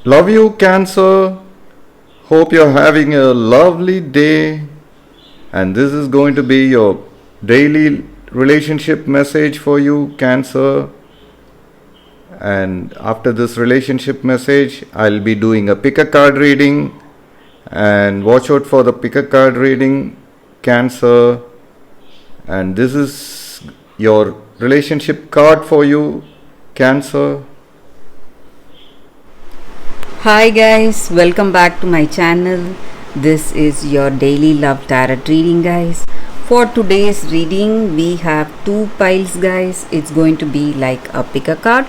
Love you, Cancer. Hope you're having a lovely day. And this is going to be your daily relationship message for you, Cancer. And after this relationship message, I'll be doing a pick a card reading. And watch out for the pick a card reading, Cancer. And this is your relationship card for you, Cancer. Hi guys, welcome back to my channel. This is your daily love tarot reading, guys. For today's reading, we have two piles, guys. It's going to be like a pick a card.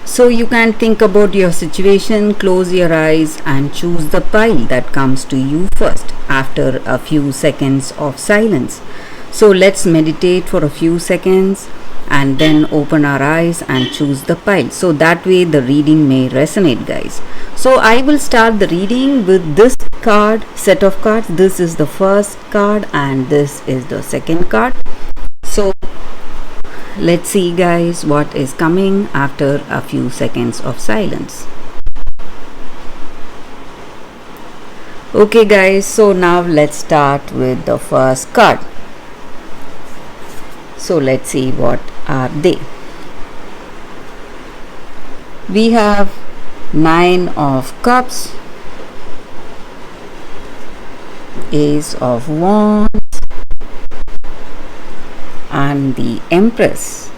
So you can think about your situation, close your eyes and choose the pile that comes to you first after a few seconds of silence. So let's meditate for a few seconds and then open our eyes and choose the pile, so that way the reading may resonate, guys. So I will start the reading with this card, set of cards. This is the first card and this is the second card. So let's see, guys, what is coming after a few seconds of silence. Okay guys, so now let's start with the first card. So let's see what are they. We have Nine of Cups, Ace of Wands and the Empress.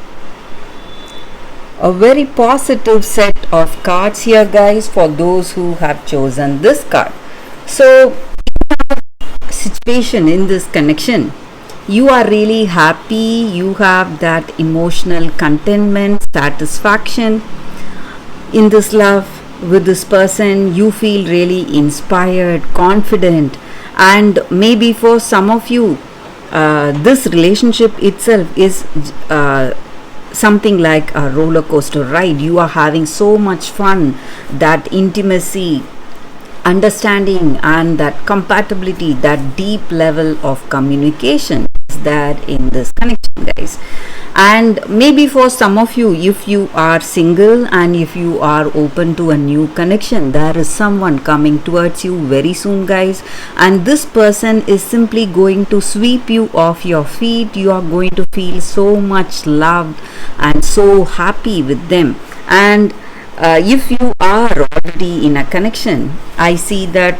A very positive set of cards here, guys, for those who have chosen this card. So situation in this connection, you are really happy, you have that emotional contentment, satisfaction in this love with this person. You feel really inspired, confident, and maybe for some of you this relationship itself is something like a roller coaster ride. You are having so much fun, that intimacy, understanding and that compatibility, that deep level of communication is there in this connection, guys. And maybe for some of you, if you are single and if you are open to a new connection, there is someone coming towards you very soon, guys, and this person is simply going to sweep you off your feet. You are going to feel so much loved and so happy with them. And if you are already in a connection, I see that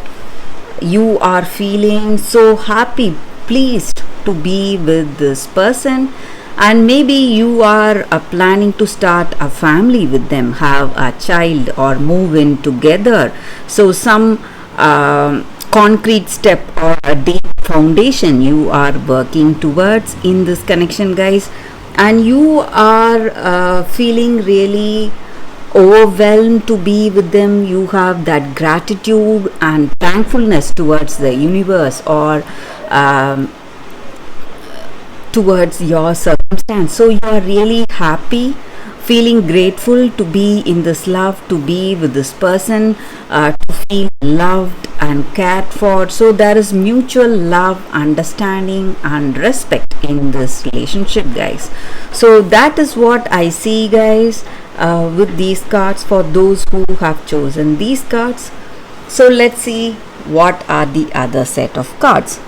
you are feeling so happy, pleased to be with this person, and maybe you are planning to start a family with them, have a child or move in together. So some concrete step or a deep foundation you are working towards in this connection, guys, and you are feeling really overwhelmed to be with them. You have that gratitude and thankfulness towards the universe or towards your circumstance. So you are really happy, feeling grateful to be in this love, to be with this person, to feel loved and cared for. So there is mutual love, understanding and respect in this relationship, guys. So that is what I see, guys, with these cards for those who have chosen these cards. So let's see what are the other set of cards.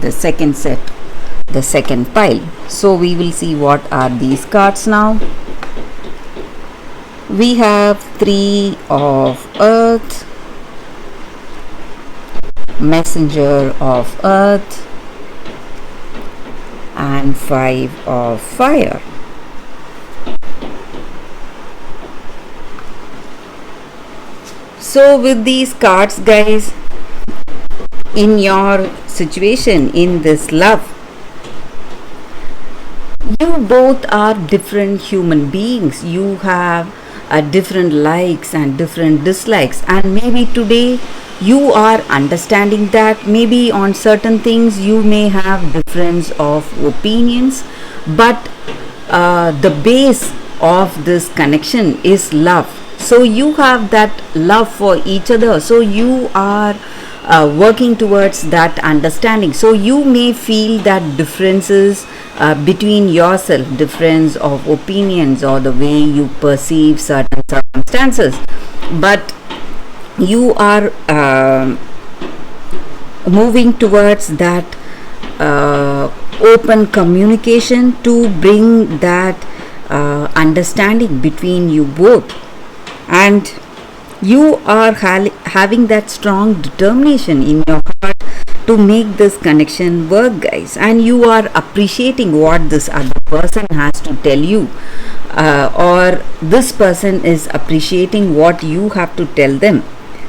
The second set, the second pile. So we will see what are these cards now. We have Three of Earth, Messenger of Earth and Five of Fire. So with these cards, guys, in your situation, in this love, you both are different human beings. You have different likes and different dislikes, and maybe today you are understanding that maybe on certain things you may have difference of opinions, but the base of this connection is love. So you have that love for each other. So you are working towards that understanding. So you may feel that differences between yourself, difference of opinions or the way you perceive certain circumstances, but you are moving towards that open communication to bring that understanding between you both, and you are having that strong determination in your heart to make this connection work, guys, and you are appreciating what this other person has to tell you, or this person is appreciating what you have to tell them.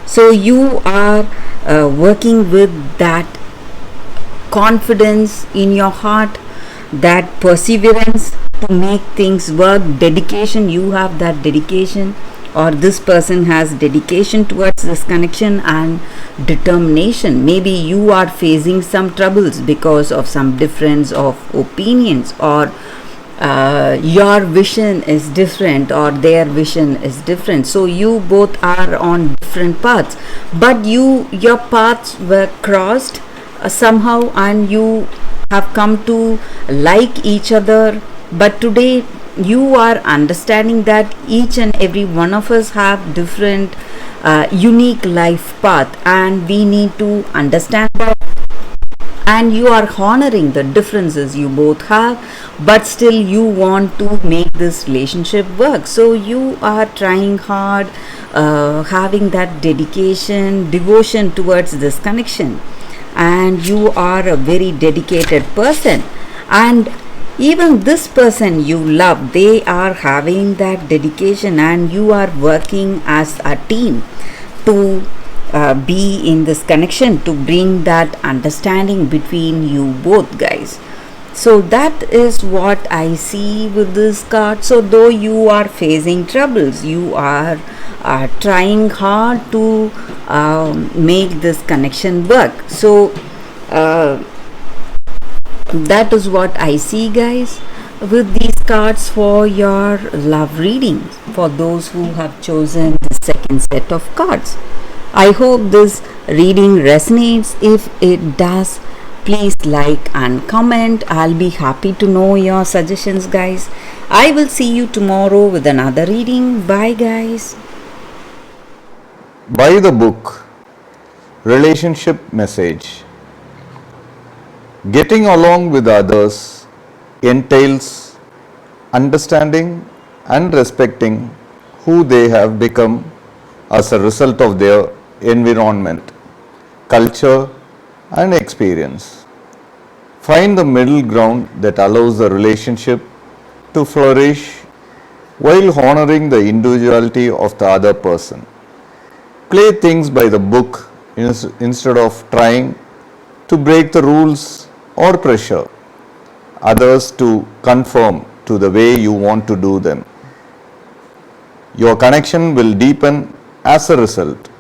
So you are working with that confidence in your heart, that perseverance to make things work, dedication. You have that dedication, or this person has dedication towards this connection and determination. Maybe you are facing some troubles because of some difference of opinions, or your vision is different or their vision is different. So you both are on different paths, but your paths were crossed somehow, and you have come to like each other. But today you are understanding that each and every one of us have different unique life path, and we need to understand that, and you are honoring the differences you both have, but still you want to make this relationship work. So you are trying hard, having that dedication, devotion towards this connection, and you are a very dedicated person. And even this person you love, they are having that dedication, and you are working as a team to be in this connection, to bring that understanding between you both, guys. So that is what I see with this card. So though you are facing troubles, you are trying hard to make this connection work. So that is what I see, guys, with these cards for your love readings, for those who have chosen the second set of cards. I hope this reading resonates. If it does, please like and comment. I'll be happy to know your suggestions, guys. I will see you tomorrow with another reading. Bye, guys. Buy the book Relationship Message. Getting along with others entails understanding and respecting who they have become as a result of their environment, culture, and experience. Find the middle ground that allows the relationship to flourish while honoring the individuality of the other person. Play things by the book instead of trying to break the rules or pressure others to conform to the way you want to do them. Your connection will deepen as a result.